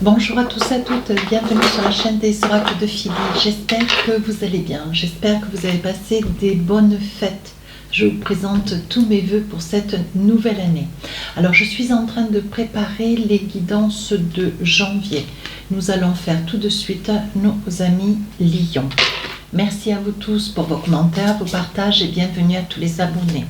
Bonjour à tous et à toutes, bienvenue sur la chaîne des oracles de Philly. J'espère que vous allez bien, j'espère que vous avez passé des bonnes fêtes. Je vous présente tous mes vœux pour cette nouvelle année. Alors je suis en train de préparer les guidances de janvier. Nous allons faire tout de suite nos amis Lions. Merci à vous tous pour vos commentaires, vos partages et bienvenue à tous les abonnés.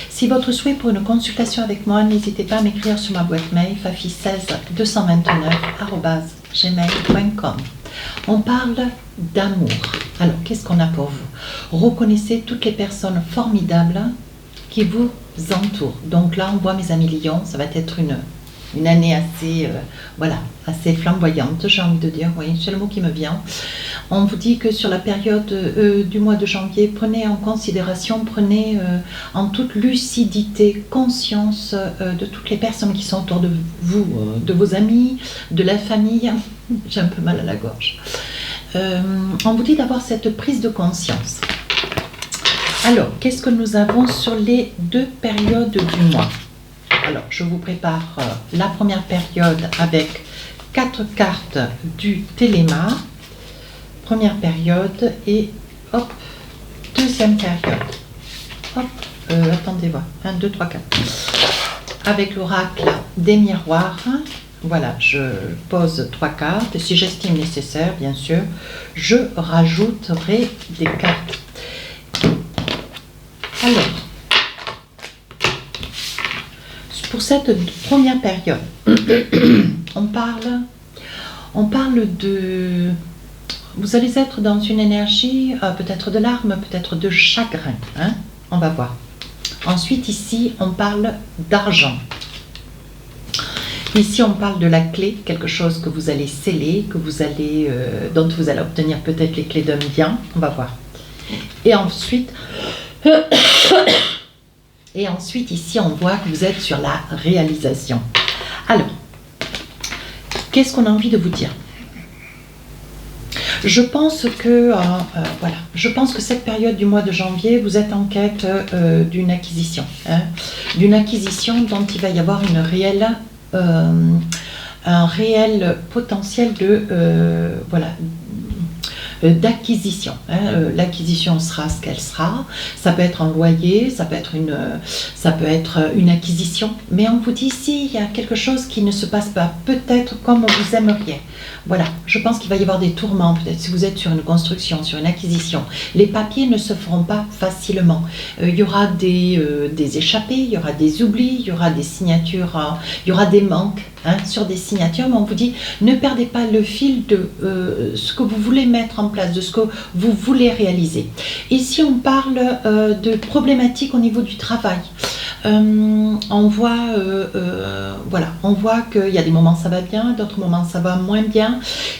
Si votre souhait pour une consultation avec moi, n'hésitez pas à m'écrire sur ma boîte mail fafi16 229@gmail.com. On parle d'amour. Alors, qu'est-ce qu'on a pour vous? Reconnaissez toutes les personnes formidables qui vous entourent. Donc là, on voit mes amis Lions, ça va être une année assez, assez flamboyante, j'ai envie de dire. Oui, c'est le mot qui me vient. On vous dit que sur la période du mois de janvier, prenez en considération, prenez en toute lucidité conscience de toutes les personnes qui sont autour de vous, de vos amis, de la famille. J'ai un peu mal à la gorge. On vous dit d'avoir cette prise de conscience. Alors, qu'est-ce que nous avons sur les deux périodes du mois? Alors, je vous prépare la première période avec 4 cartes du Téléma. Première période et hop, deuxième période. Hop, attendez voir, 1, 2, 3, 4. Avec l'oracle des miroirs, voilà, je pose 3 cartes et si j'estime nécessaire, bien sûr, je rajouterai des cartes. Alors, pour cette première période, on parle de... Vous allez être dans une énergie, peut-être de larmes, peut-être de chagrin, hein? On va voir. Ensuite, ici, on parle d'argent. Ici, on parle de la clé, quelque chose que vous allez sceller, dont vous allez obtenir peut-être les clés d'un bien. On va voir. Et ensuite, ici, on voit que vous êtes sur la réalisation. Alors, qu'est-ce qu'on a envie de vous dire? Je pense que cette période du mois de janvier, vous êtes en quête d'une acquisition, hein, d'une acquisition dont il va y avoir un réel potentiel d'acquisition. Hein. L'acquisition sera ce qu'elle sera. Ça peut être un loyer, ça peut être une acquisition. Mais on vous dit ici, il y a quelque chose qui ne se passe pas peut-être comme vous aimeriez. Voilà, je pense qu'il va y avoir des tourments, peut-être si vous êtes sur une construction, sur une acquisition. Les papiers ne se feront pas facilement. Il y aura des échappées, il y aura des oublis, il y aura des signatures, il y aura des manques sur des signatures. Mais on vous dit, ne perdez pas le fil de ce que vous voulez mettre en place, de ce que vous voulez réaliser. Ici, on parle de problématiques au niveau du travail. On voit qu'il y a des moments ça va bien, d'autres moments ça va moins bien.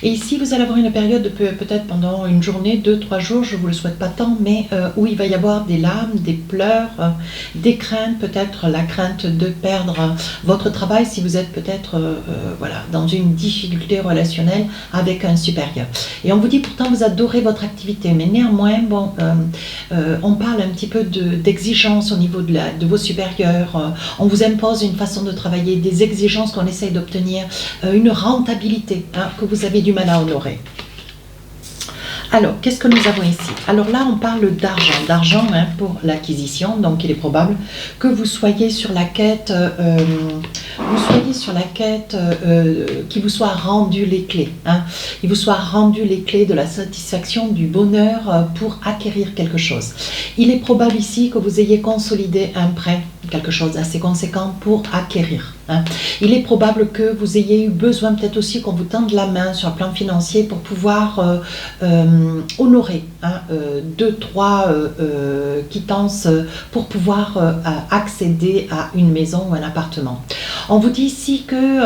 Et ici, vous allez avoir une période peut-être pendant une journée, 2-3 jours, je ne vous le souhaite pas tant, mais où il va y avoir des larmes, des pleurs, des craintes, peut-être la crainte de perdre votre travail si vous êtes peut-être dans une difficulté relationnelle avec un supérieur. Et on vous dit pourtant vous adorez votre activité, mais néanmoins, on parle un petit peu d'exigence au niveau de vos supérieurs. On vous impose une façon de travailler, des exigences qu'on essaye d'obtenir, une rentabilité que vous avez du mal à honorer. Alors, qu'est-ce que nous avons ici? Alors là, on parle d'argent pour l'acquisition. Donc, il est probable que vous soyez sur la quête, qu'il vous soit rendu les clés. Il vous soit rendu les clés de la satisfaction, du bonheur pour acquérir quelque chose. Il est probable ici que vous ayez consolidé un prêt, quelque chose d'assez conséquent pour acquérir. Il est probable que vous ayez eu besoin peut-être aussi qu'on vous tende la main sur le plan financier pour pouvoir honorer 2-3 quittances pour pouvoir accéder à une maison ou un appartement. On vous dit ici que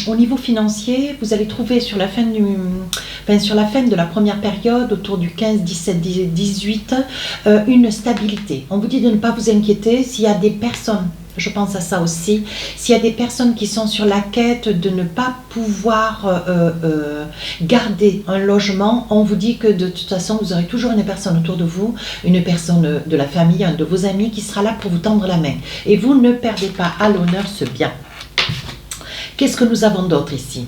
au niveau financier, vous allez trouver sur la fin de la première période, autour du 15, 17, 18, une stabilité. On vous dit de ne pas vous inquiéter s'il y a des personnes. Je pense à ça aussi. S'il y a des personnes qui sont sur la quête de ne pas pouvoir garder un logement, on vous dit que de toute façon, vous aurez toujours une personne autour de vous, une personne de la famille, un de vos amis qui sera là pour vous tendre la main. Et vous ne perdez pas à l'honneur ce bien. Qu'est-ce que nous avons d'autre ici?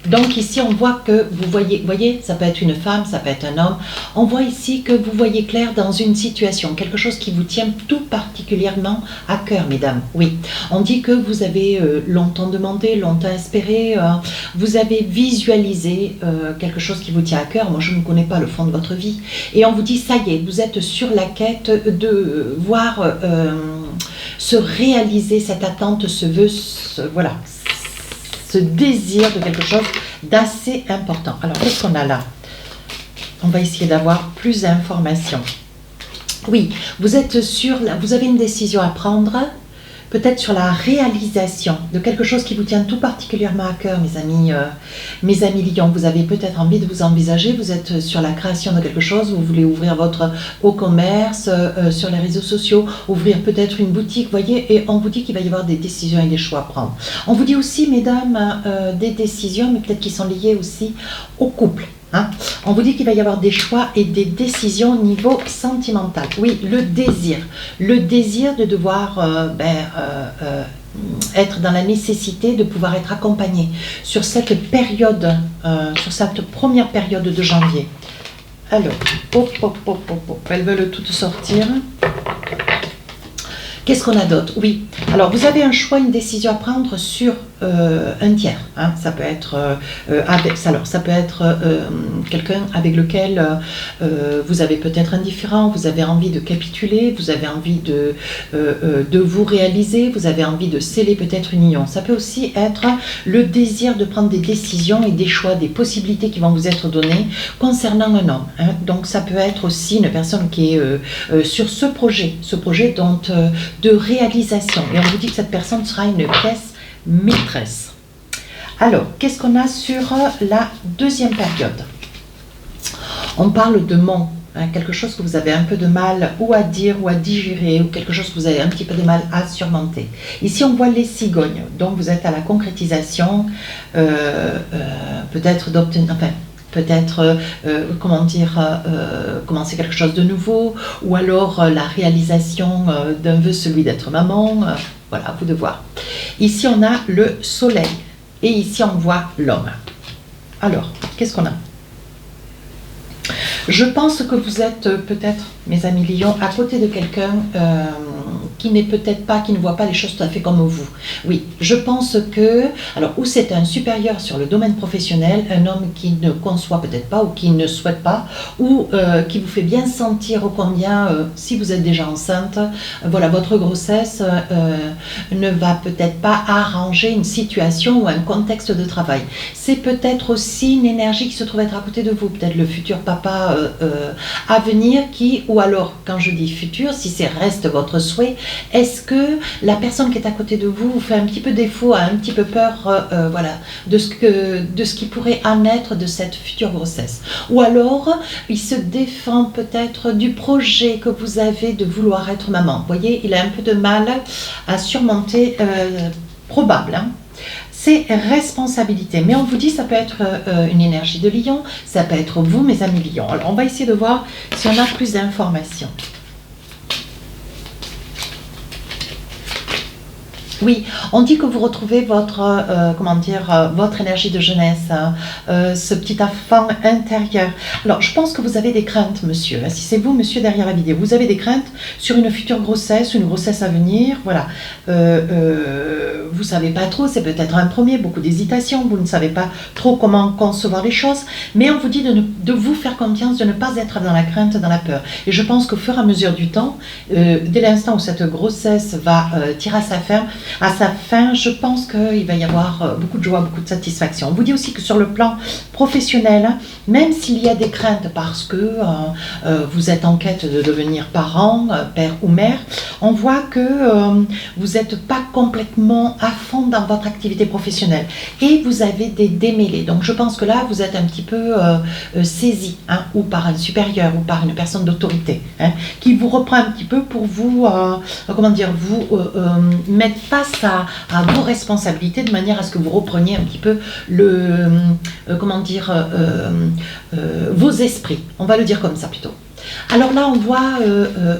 Donc ici, on voit que vous voyez, ça peut être une femme, ça peut être un homme. On voit ici que vous voyez clair dans une situation, quelque chose qui vous tient tout particulièrement à cœur, mesdames. Oui, on dit que vous avez longtemps demandé, longtemps espéré, vous avez visualisé quelque chose qui vous tient à cœur. Moi, je ne connais pas le fond de votre vie. Et on vous dit, ça y est, vous êtes sur la quête de voir se réaliser cette attente, ce vœu, voilà, ce désir de quelque chose d'assez important. Alors, qu'est-ce qu'on a là? On va essayer d'avoir plus d'informations. Oui, vous êtes sur, vous avez une décision à prendre, peut-être sur la réalisation de quelque chose qui vous tient tout particulièrement à cœur, mes amis lions. Vous avez peut-être envie de vous envisager, vous êtes sur la création de quelque chose, vous voulez ouvrir votre commerce sur les réseaux sociaux, ouvrir peut-être une boutique, voyez, et on vous dit qu'il va y avoir des décisions et des choix à prendre. On vous dit aussi, mesdames, des décisions, mais peut-être qui sont liées aussi au couple. Hein? On vous dit qu'il va y avoir des choix et des décisions au niveau sentimental. Oui, le désir de devoir être dans la nécessité de pouvoir être accompagné sur cette période, sur cette première période de janvier. Alors, elles veulent toutes sortir. Qu'est-ce qu'on a d'autre? Oui, alors vous avez un choix, une décision à prendre sur un tiers. Hein. Ça peut être quelqu'un avec lequel vous avez peut-être indifférent, vous avez envie de capituler, vous avez envie de vous réaliser, vous avez envie de sceller peut-être une union. Ça peut aussi être le désir de prendre des décisions et des choix, des possibilités qui vont vous être données concernant un homme. Hein. Donc ça peut être aussi une personne qui est sur ce projet dont de réalisation. Et on vous dit que cette personne sera une pièce maîtresse. Alors, qu'est-ce qu'on a sur la deuxième période? On parle de mon, hein, quelque chose que vous avez un peu de mal ou à dire ou à digérer, ou quelque chose que vous avez un petit peu de mal à surmonter. Ici, on voit les cigognes. Donc, vous êtes à la concrétisation, peut-être d'obtenir... Enfin, peut-être, commencer quelque chose de nouveau, ou alors la réalisation d'un vœu, celui d'être maman, voilà, à vous de voir. Ici, on a le soleil, et ici, on voit l'homme. Alors, qu'est-ce qu'on a? Je pense que vous êtes peut-être, mes amis lions, à côté de quelqu'un qui n'est peut-être pas, qui ne voit pas les choses tout à fait comme vous. Oui, je pense que, alors, ou c'est un supérieur sur le domaine professionnel, un homme qui ne conçoit peut-être pas ou qui ne souhaite pas, ou qui vous fait bien sentir ô combien, si vous êtes déjà enceinte, voilà, votre grossesse ne va peut-être pas arranger une situation ou un contexte de travail. C'est peut-être aussi une énergie qui se trouve être à côté de vous, peut-être le futur papa à venir qui, ou alors, quand je dis futur, si c'est reste votre souhait, est-ce que la personne qui est à côté de vous vous fait un petit peu défaut, a un petit peu peur voilà, de ce qui pourrait en être de cette future grossesse? Ou alors, il se défend peut-être du projet que vous avez de vouloir être maman. Vous voyez, il a un peu de mal à surmonter, probable, hein. C'est responsabilité, mais on vous dit ça peut être une énergie de lion, ça peut être vous, mes amis lions. Alors, on va essayer de voir si on a plus d'informations. Oui, on dit que vous retrouvez votre, votre énergie de jeunesse, ce petit enfant intérieur. Alors, je pense que vous avez des craintes, monsieur. Si c'est vous, monsieur, derrière la vidéo, vous avez des craintes sur une future grossesse, une grossesse à venir, voilà. Vous ne savez pas trop, c'est peut-être un premier, beaucoup d'hésitation, vous ne savez pas trop comment concevoir les choses, mais on vous dit de vous faire confiance, de ne pas être dans la crainte, dans la peur. Et je pense qu'au fur et à mesure du temps, dès l'instant où cette grossesse va tirer à sa fin, je pense qu'il va y avoir beaucoup de joie, beaucoup de satisfaction. On vous dit aussi que sur le plan professionnel, même s'il y a des craintes parce que vous êtes en quête de devenir parent, père ou mère, on voit que vous n'êtes pas complètement à fond dans votre activité professionnelle et vous avez des démêlés. Donc je pense que là, vous êtes un petit peu saisi, hein, ou par un supérieur ou par une personne d'autorité, hein, qui vous reprend un petit peu pour vous, vous mettre face à vos responsabilités de manière à ce que vous repreniez un petit peu vos esprits. On va le dire comme ça plutôt. Alors là, on voit,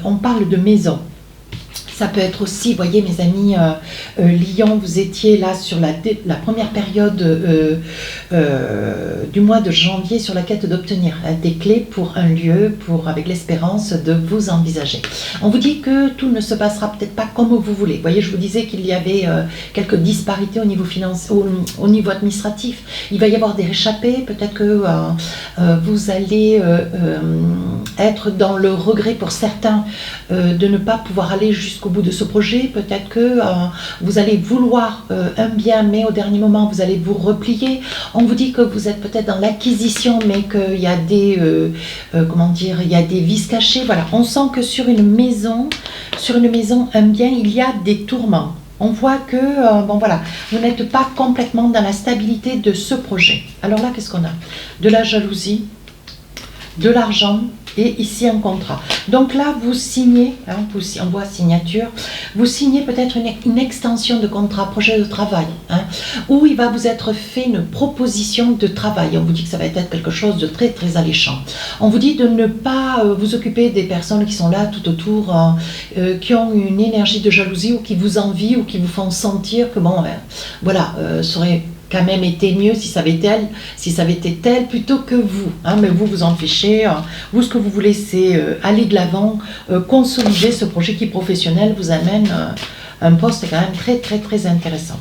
on parle de maison. Ça peut être aussi, voyez mes amis, Lion, vous étiez là sur la première période du mois de janvier sur la quête d'obtenir des clés pour un lieu, avec l'espérance de vous envisager. On vous dit que tout ne se passera peut-être pas comme vous voulez. Vous voyez, je vous disais qu'il y avait quelques disparités au niveau financier, au niveau administratif. Il va y avoir des réchappés, peut-être que vous allez être dans le regret pour certains de ne pas pouvoir aller jusqu'au bout de ce projet. Peut-être que vous allez vouloir un bien, mais au dernier moment, vous allez vous replier. On vous dit que vous êtes peut-être dans l'acquisition, mais qu'il y a des, comment dire, il y a des vices cachés. Voilà, on sent que sur une maison, un bien, il y a des tourments. On voit que, bon voilà, vous n'êtes pas complètement dans la stabilité de ce projet. Alors là, qu'est-ce qu'on a? De la jalousie, de l'argent, et ici un contrat. Donc là, vous signez, hein, on voit signature, vous signez peut-être une extension de contrat, projet de travail, hein, où il va vous être fait une proposition de travail. On vous dit que ça va être quelque chose de très très alléchant. On vous dit de ne pas vous occuper des personnes qui sont là tout autour, qui ont une énergie de jalousie ou qui vous envient ou qui vous font sentir que bon, voilà, serait quand même été mieux si ça avait été elle plutôt que vous, hein, mais vous en fichez. Vous, ce que vous voulez, c'est aller de l'avant, consolider ce projet qui professionnel vous amène un poste quand même très très très intéressant.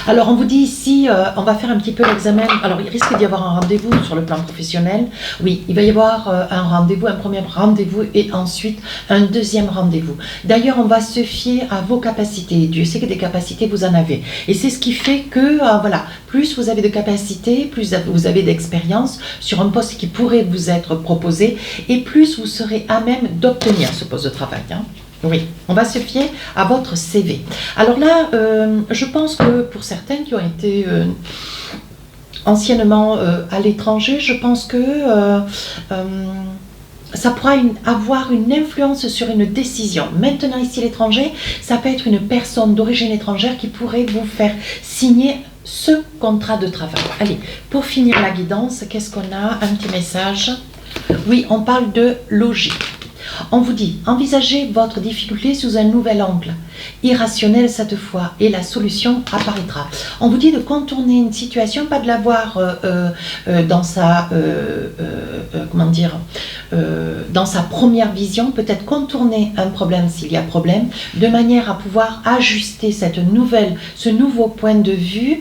Alors on vous dit ici, on va faire un petit peu l'examen. Alors il risque d'y avoir un rendez-vous sur le plan professionnel. Oui, il va y avoir un rendez-vous, un premier rendez-vous et ensuite un deuxième rendez-vous. D'ailleurs, on va se fier à vos capacités. Dieu sait que des capacités, vous en avez. Et c'est ce qui fait que, voilà, plus vous avez de capacités, plus vous avez d'expérience sur un poste qui pourrait vous être proposé et plus vous serez à même d'obtenir ce poste de travail, hein. Oui, on va se fier à votre CV. Alors là, je pense que pour certaines qui ont été anciennement à l'étranger, je pense que ça pourra avoir une influence sur une décision. Maintenant, ici, à l'étranger, ça peut être une personne d'origine étrangère qui pourrait vous faire signer ce contrat de travail. Allez, pour finir la guidance, qu'est-ce qu'on a? Un petit message. Oui, on parle de logique. On vous dit, envisagez votre difficulté sous un nouvel angle, irrationnel cette fois, et la solution apparaîtra. On vous dit de contourner une situation, pas de la voir dans sa, comment dire, dans sa première vision, peut-être contourner un problème s'il y a problème, de manière à pouvoir ajuster ce nouveau point de vue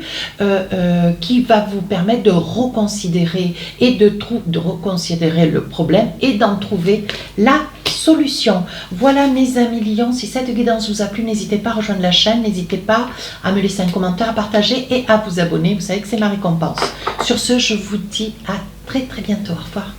qui va vous permettre de reconsidérer et de reconsidérer le problème et d'en trouver la solution. Voilà mes amis Lions, si cette guidance vous a plu, n'hésitez pas à rejoindre la chaîne, n'hésitez pas à me laisser un commentaire, à partager et à vous abonner, vous savez que c'est ma récompense. Sur ce, je vous dis à très très bientôt, au revoir.